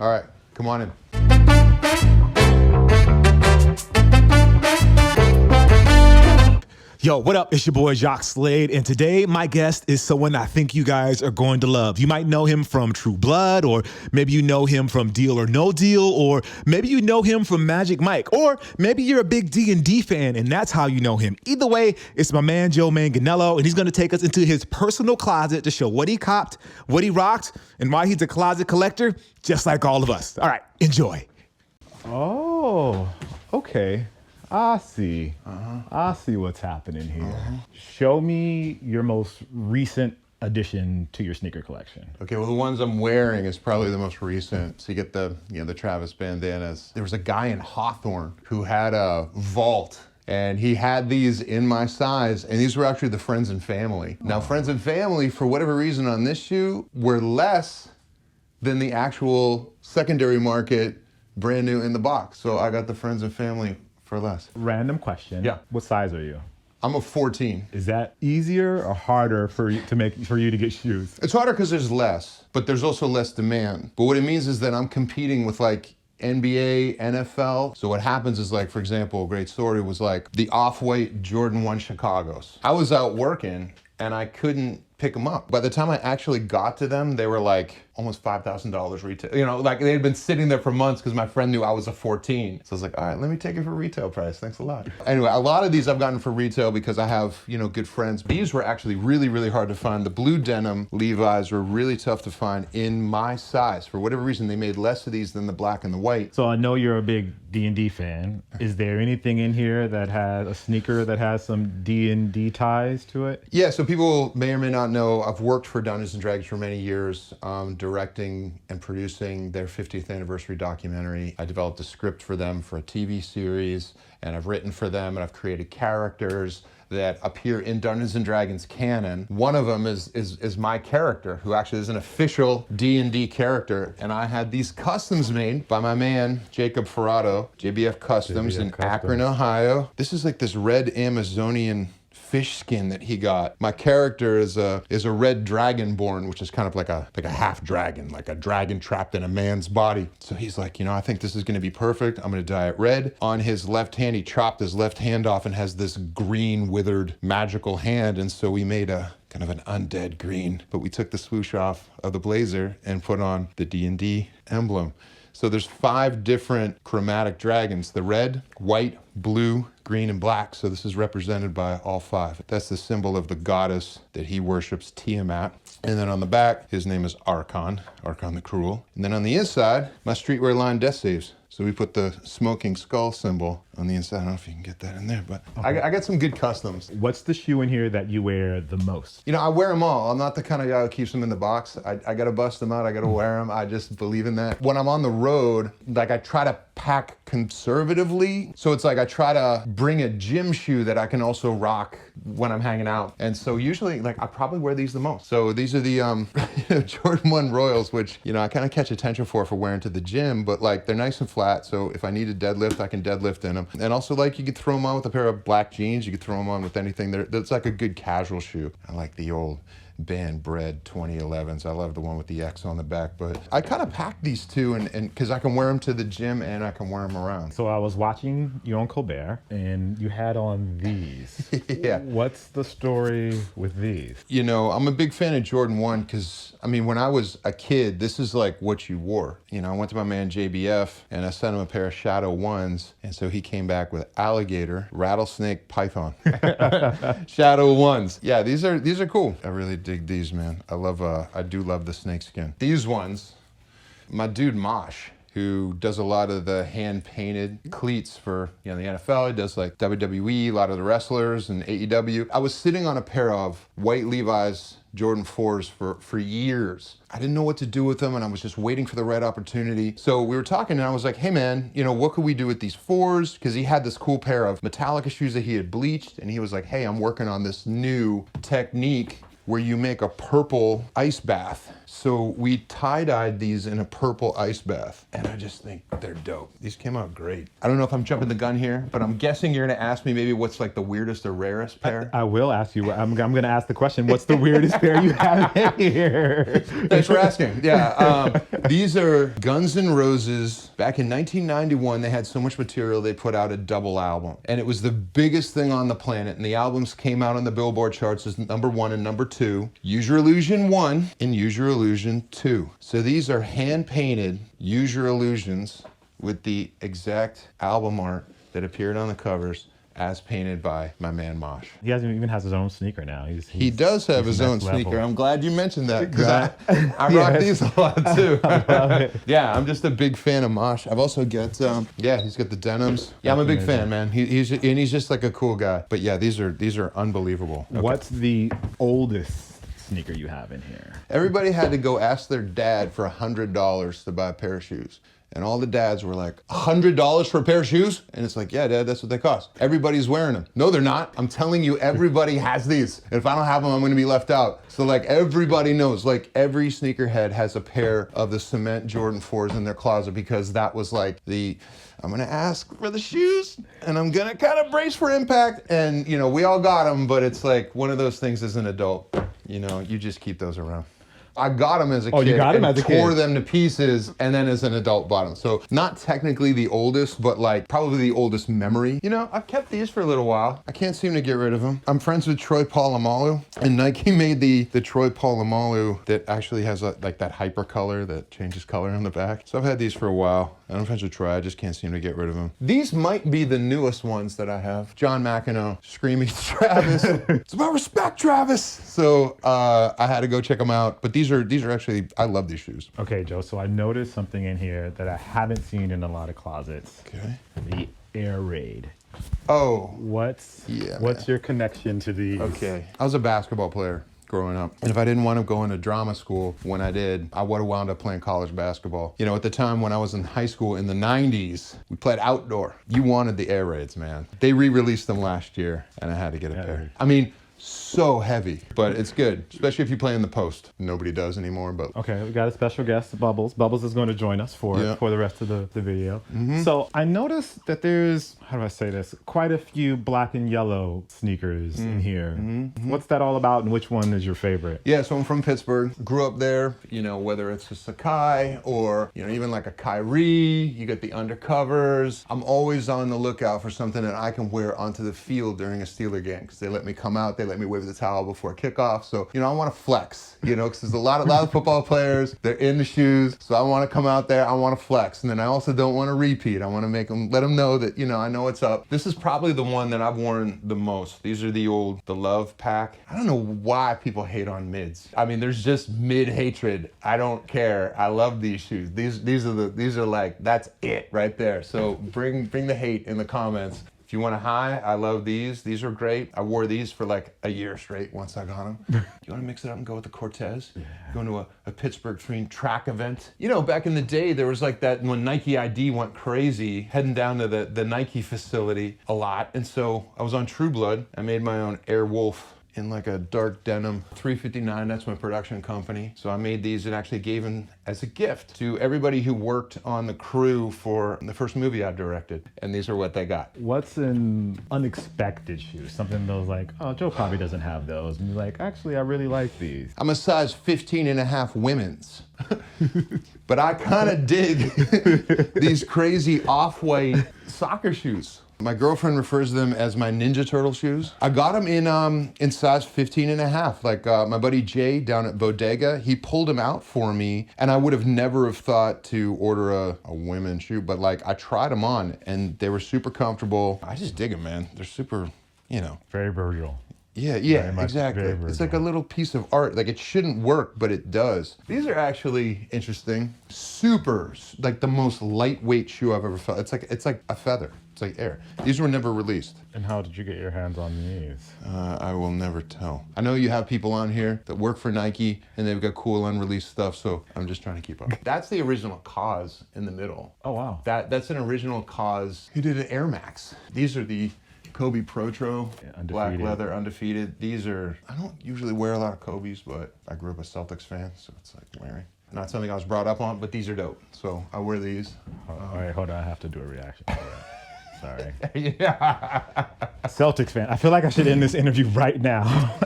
All right, come on in. Yo, what up? It's your boy Jacques Slade, and today my guest is someone I think you guys are going to love. You might know him from True Blood, or maybe you know him from Deal or No Deal, or maybe you know him from Magic Mike, or maybe you're a big D&D fan and that's how you know him. Either way, it's my man Joe Manganiello, and he's going to take us into his personal closet to show what he copped, what he rocked, and why he's a closet collector, just like all of us. All right, enjoy. Oh, okay. I see. I see what's happening here. Show me your most recent addition to your sneaker collection. Okay, well, the ones I'm wearing is probably the most recent. So you get the Travis bandanas. There was a guy in Hawthorne who had a vault, and he had these in my size, and these were actually the friends and family. Now, friends and family, for whatever reason on this shoe, were less than the actual secondary market, brand new in the box. So I got the friends and family for less. Random question. Yeah. What size are you? I'm a 14. Is that easier or harder for you to get shoes? It's harder because there's less, but there's also less demand. But what it means is that I'm competing with like NBA, NFL. So what happens is, like, for example, a great story was like the Offway Jordan 1 Chicagos. I was out working and I couldn't pick them up. By the time I actually got to them, they were like almost $5,000 retail. You know, like they had been sitting there for months because my friend knew I was a 14. So I was like, all right, let me take it for retail price. Thanks a lot. Anyway, a lot of these I've gotten for retail because I have, good friends. These were actually really, really hard to find. The blue denim Levi's were really tough to find in my size. For whatever reason, they made less of these than the black and the white. So I know you're a big D&D fan. Is there anything in here that has a sneaker that has some D&D ties to it? Yeah, so people may or may not know, I've worked for Dungeons & Dragons for many years, directing and producing their 50th anniversary documentary. I developed a script for them for a TV series, and I've written for them, and I've created characters that appear in Dungeons & Dragons canon. One of them is my character, who actually is an official D&D character, and I had these customs made by my man, Jacob Ferrato, JBF Customs in Akron, Ohio. This is like this red Amazonian fish skin that he got. My character is a red dragonborn, which is kind of like a half dragon, like a dragon trapped in a man's body. So he's like, I think this is gonna be perfect. I'm gonna dye it red. On his left hand, he chopped his left hand off and has this green, withered, magical hand. And so we made a kind of an undead green, but we took the swoosh off of the blazer and put on the D&D emblem. So there's 5 different chromatic dragons: the red, white, blue, green, and black. So this is represented by all 5. That's the symbol of the goddess that he worships, Tiamat. And then on the back, his name is Archon the Cruel. And then on the inside, my streetwear line death saves. So we put the smoking skull symbol on the inside. I don't know if you can get that in there, but okay. I got some good customs. What's the shoe in here that you wear the most? I wear them all. I'm not the kind of guy who keeps them in the box. I got to bust them out. I got to wear them. I just believe in that. When I'm on the road, like, I try to pack conservatively. So it's like I try to bring a gym shoe that I can also rock when I'm hanging out. And so usually, like, I probably wear these the most. So these are the Jordan 1 Royals, which, I kind of catch attention for wearing to the gym, but like, they're nice and flat. So if I need a deadlift, I can deadlift in them. And also, like, you could throw them on with a pair of black jeans. You could throw them on with anything. That's like a good casual shoe. I like the old band bred 2011s. I love the one with the X on the back, but I kind of pack these two and because I can wear them to the gym and I can wear them around. So I was watching you on Colbert and you had on these. Yeah. What's the story with these? I'm a big fan of Jordan 1 because, when I was a kid, this is like what you wore. I went to my man JBF and I sent him a pair of Shadow 1s, and so he came back with alligator, rattlesnake, python. Shadow 1s. Yeah, these are cool. I really dig these, man. I do love the snakeskin. These ones, my dude Mosh, who does a lot of the hand-painted cleats for the NFL. He does like WWE, a lot of the wrestlers, and AEW. I was sitting on a pair of white Levi's Jordan 4s for years. I didn't know what to do with them, and I was just waiting for the right opportunity. So we were talking, and I was like, hey man, what could we do with these 4s? Because he had this cool pair of Metallica shoes that he had bleached, and he was like, hey, I'm working on this new technique where you make a purple ice bath. So we tie-dyed these in a purple ice bath, and I just think they're dope. These came out great. I don't know if I'm jumping the gun here, but I'm guessing you're gonna ask me maybe what's like the weirdest or rarest pair. I will ask you. I'm gonna ask the question. What's the weirdest pair you have in here? Thanks for asking. Yeah, these are Guns N' Roses. Back in 1991, they had so much material, they put out a double album. And it was the biggest thing on the planet. And the albums came out on the Billboard charts as #1 and #2. Use Your Illusion 1 and Use Your Illusion 2. So these are hand-painted Use Your Illusions with the exact album art that appeared on the covers as painted by my man Mosh. He even has his own sneaker now. He does have his own next level. sneaker. I'm glad you mentioned that because Right. I rock these a lot too. love it. Yeah, I'm just a big fan of Mosh. I've also got, he's got the denims. Yeah, I'm a big fan, man. He's just like a cool guy. But yeah, these are unbelievable. Okay. What's the oldest sneaker you have in here? Everybody had to go ask their dad for $100 to buy a pair of shoes. And all the dads were like, $100 for a pair of shoes? And it's like, yeah, Dad, that's what they cost. Everybody's wearing them. No, they're not. I'm telling you, everybody has these. And if I don't have them, I'm gonna be left out. So like everybody knows, like every sneakerhead has a pair of the cement Jordan 4s in their closet because that was like I'm gonna ask for the shoes and I'm gonna kind of brace for impact. And you know, we all got them, but it's like one of those things as an adult, you know, you just keep those around. I got them as a kid. Oh, you got them as a kid? Tore them to pieces, and then as an adult bought them. So not technically the oldest, but like probably the oldest memory. You know, I've kept these for a little while. I can't seem to get rid of them. I'm friends with Troy Polamalu, and Nike made the Troy Polamalu that actually has like that hyper color that changes color on the back. So I've had these for a while. I'm friends with Troy. I just can't seem to get rid of them. These might be the newest ones that I have. John McEnroe screaming, Travis. It's about respect, Travis. So I had to go check them out. But these are actually, I love these shoes. Okay, Joe, so I noticed something in here that I haven't seen in a lot of closets. Okay. The Air Raid. Oh. What's man. your connection to these? Okay. I was a basketball player growing up. And if I didn't want to go into drama school when I did, I would have wound up playing college basketball. You know, at the time when I was in high school in the 90s, we played outdoor. You wanted the Air Raids, man. They re-released them last year and I had to get a pair. I mean, so heavy, but it's good, especially if you play in the post. Nobody does anymore, but. Okay, we got a special guest, Bubbles. Bubbles is going to join us for the rest of the video. Mm-hmm. So I noticed that there's, how do I say this, quite a few black and yellow sneakers in here. Mm-hmm. What's that all about and which one is your favorite? Yeah, so I'm from Pittsburgh, grew up there, you know, whether it's a Sakai or, you know, even like a Kyrie, you get the undercovers. I'm always on the lookout for something that I can wear onto the field during a Steeler game because they let me come out, they let me wave the towel before kickoff. So, you know, I want to flex, you know, because there's a lot of football players, they're in the shoes. So I want to come out there, I want to flex. And then I also don't want to repeat. I want to let them know that, you know, I know what's up. This is probably the one that I've worn the most. These are the Love Pack. I don't know why people hate on mids. I mean, there's just mid hatred. I don't care. I love these shoes. These are like, that's it right there. So bring the hate in the comments. If you want a high, I love these. These are great. I wore these for like a year straight once I got them. You want to mix it up and go with the Cortez? Yeah. Going to a Pittsburgh track event. You know, back in the day, there was like that when Nike ID went crazy, heading down to the Nike facility a lot. And so I was on True Blood. I made my own Air Wolf in like a dark denim 359. That's my production company. So I made these and actually gave them as a gift to everybody who worked on the crew for the first movie I directed. And these are what they got. What's an unexpected shoe? Something that was like, oh, Joe probably doesn't have those. And you're like, actually, I really like these. I'm a size 15 and a half women's. But I kind of dig these crazy Offway soccer shoes. My girlfriend refers to them as my Ninja Turtle shoes. I got them in size 15 and a half. Like my buddy Jay down at Bodega, he pulled them out for me and I would have never have thought to order a women's shoe, but like I tried them on and they were super comfortable. I just dig them, man. They're super, you know. Very Virgil. Yeah, exactly. It's like a little piece of art. Like it shouldn't work, but it does. These are actually interesting. Super, like the most lightweight shoe I've ever felt. It's like a feather. It's like air. These were never released. And how did you get your hands on these? I will never tell. I know you have people on here that work for Nike and they've got cool unreleased stuff, so I'm just trying to keep up. That's the original Cause in the middle. Oh, wow. That's an original Cause. He did an Air Max. These are the Kobe Protor, black undefeated. leather, undefeated. These are, I don't usually wear a lot of Kobe's, but I grew up a Celtics fan, so it's like wearing. Not something I was brought up on, but these are dope. So I wear these. All right, hold on. I have to do a reaction to that. Sorry. Yeah. Celtics fan. I feel like I should end this interview right now.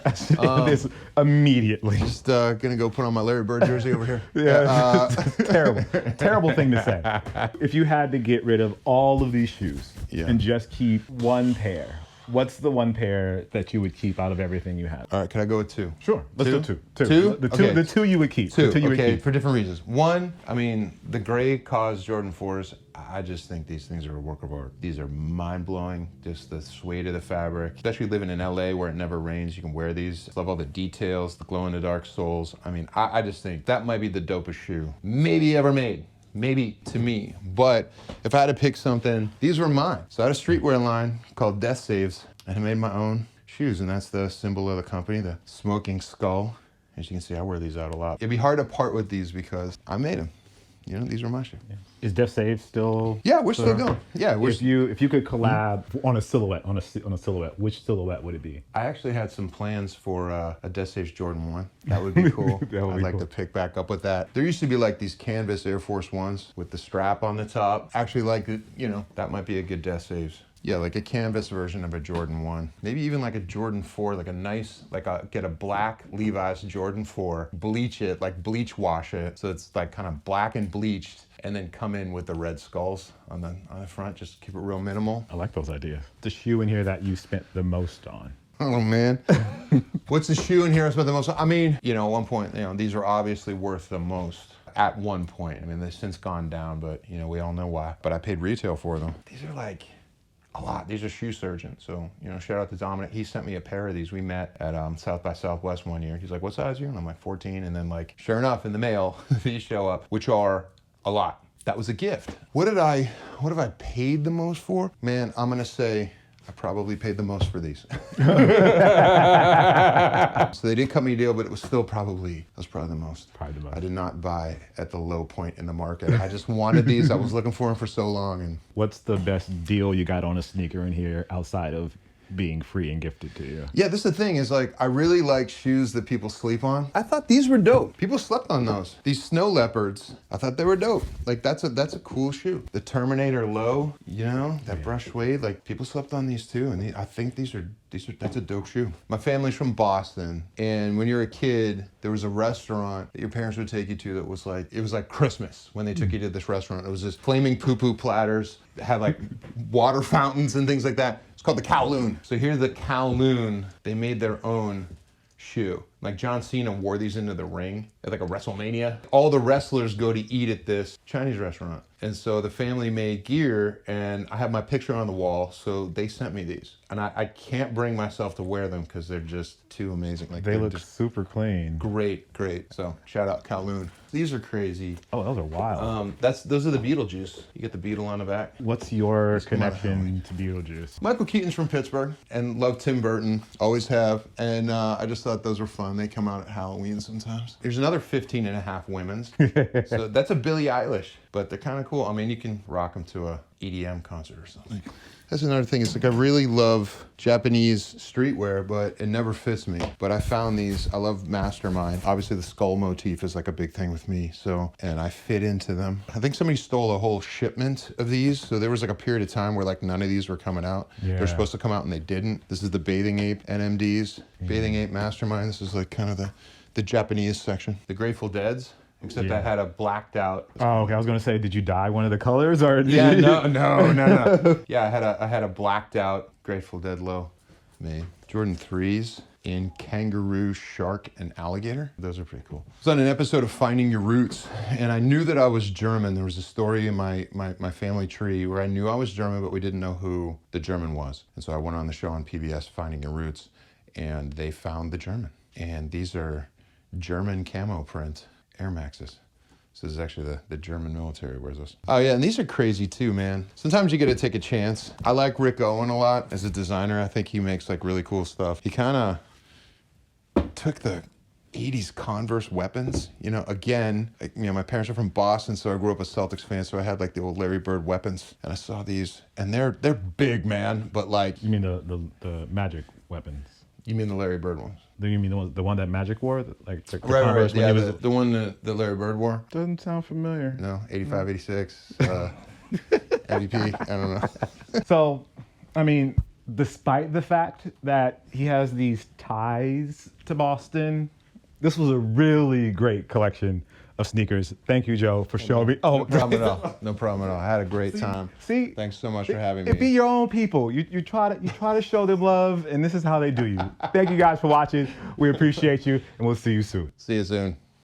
I should end this immediately. Just gonna go put on my Larry Bird jersey over here. Yeah, terrible thing to say. If you had to get rid of all of these shoes and just keep one pair, what's the one pair that you would keep out of everything you have? All right, can I go with two? Sure, let's do two. Two? The two you would keep. Two, The two you would okay, keep. for different reasons. One, I mean, the gray cause Jordan 4s, I just think these things are a work of art. These are mind-blowing, just the suede of the fabric. Especially living in LA where it never rains, you can wear these. Love all the details, the glow-in-the-dark soles. I mean, I just think that might be the dopest shoe maybe ever made. Maybe to me, but if I had to pick something, these were mine. So I had a streetwear line called Death Saves, and I made my own shoes, and that's the symbol of the company, the smoking skull. As you can see, I wear these out a lot. It'd be hard to part with these because I made them. You know, these are my shoes. Yeah. Is Death Save still? Yeah, we're still going. Yeah, if you could collab on a silhouette, on a silhouette, which silhouette would it be? I actually had some plans for a Death Saves Jordan 1. That would be cool. I'd like to pick back up with that. There used to be like these canvas Air Force Ones with the strap on the top. Actually, like, you know, that might be a good Death Saves. Yeah, like a canvas version of a Jordan 1. Maybe even like a Jordan 4, like a nice, get a black Levi's Jordan 4, bleach it, like bleach wash it, so it's like kind of black and bleached, and then come in with the red skulls on the front, just keep it real minimal. I like those ideas. The shoe in here that you spent the most on. Oh man. What's the shoe in here I spent the most on? I mean, you know, at one point, you know, these are obviously worth the most. At one point. I mean, they've since gone down, but you know, we all know why. But I paid retail for them. These are like a lot. These are Shoe Surgeon. So, you know, shout out to Dominic. He sent me a pair of these. We met at South by Southwest one year. He's like, what size are you? And I'm like, 14. And then like, sure enough, in the mail, these show up, which are a lot. That was a gift. What have I paid the most for? Man, I'm gonna say I probably paid the most for these. So they did cut me a deal, but it was still probably the most. Probably the most. I did not buy at the low point in the market. I just wanted these. I was looking for them for so long. And what's the best deal you got on a sneaker in here outside of being free and gifted to you? yeah, this is the thing is like, I really like shoes that people sleep on. I thought these were dope. People slept on those. These snow leopards, I thought they were dope. Like that's a cool shoe. The Terminator Low, you know, that brush suede, like people slept on these too. And I think that's a dope shoe. My family's from Boston, and when you're a kid, there was a restaurant that your parents would take you to that was like, it was like Christmas when they took you to this restaurant. It was just flaming poo-poo platters, that had like water fountains and things like that. It's called the Kowloon. So here's the Kowloon. They made their own shoe. Like John Cena wore these into the ring at like a WrestleMania. All the wrestlers go to eat at this Chinese restaurant. And so the family made gear, and I have my picture on the wall, so they sent me these. And I can't bring myself to wear them because they're just too amazing. Like They look just super clean. great. So shout out Kowloon. These are crazy. Oh, those are wild. Those are the Beetle Juice. You get the beetle on the back. What's your come out of connection to Beetle Juice? Michael Keaton's from Pittsburgh and love Tim Burton, always have. And I just thought those were fun. They come out at Halloween sometimes. There's another 15 and a half women's. So that's a Billie Eilish, but they're kind of cool. I mean, you can rock them to a EDM concert or something. That's another thing. It's like I really love Japanese streetwear, but it never fits me. But I found these. I love Mastermind. Obviously, the skull motif is like a big thing with me. So, and I fit into them. I think somebody stole a whole shipment of these. So there was like a period of time where like none of these were coming out. Yeah. They're supposed to come out and they didn't. This is the Bathing Ape NMDs. Bathing Ape Mastermind. This is like kind of the Japanese section. The Grateful Dead's. Except I had a blacked out. Oh, okay. I was gonna say, did you dye one of the colors or? Yeah, no. Yeah, I had a blacked out Grateful Dead low made. Jordan 3s in kangaroo, shark, and alligator. Those are pretty cool. I was on an episode of Finding Your Roots, and I knew that I was German. There was a story in my family tree where I knew I was German, but we didn't know who the German was. And so I went on the show on PBS, Finding Your Roots, and they found the German. And these are German camo print Air Maxes. So this is actually the German military wears this. Oh yeah, and these are crazy too, man. Sometimes you get to take a chance. I like Rick Owen a lot as a designer. I think he makes like really cool stuff. He kind of took the 80s Converse weapons. You know, again, my parents are from Boston, so I grew up a Celtics fan, so I had like the old Larry Bird weapons, and I saw these, and they're big, man, but like... You mean the Magic weapons? You mean the Larry Bird ones? Do you mean the one that Magic wore? Like the Right, Converse when yeah, he was... the one that Larry Bird wore? Doesn't sound familiar. No, 85, 86, MVP, I don't know. So, I mean, despite the fact that he has these ties to Boston, this was a really great collection of sneakers. Thank you, Joe, for showing me. No problem at all. No problem at all. I had a great time. See, thanks so much for having Be me. your own people. You try to show them love, and this is how they do you. Thank you guys for watching. We appreciate you, and we'll see you soon. See you soon.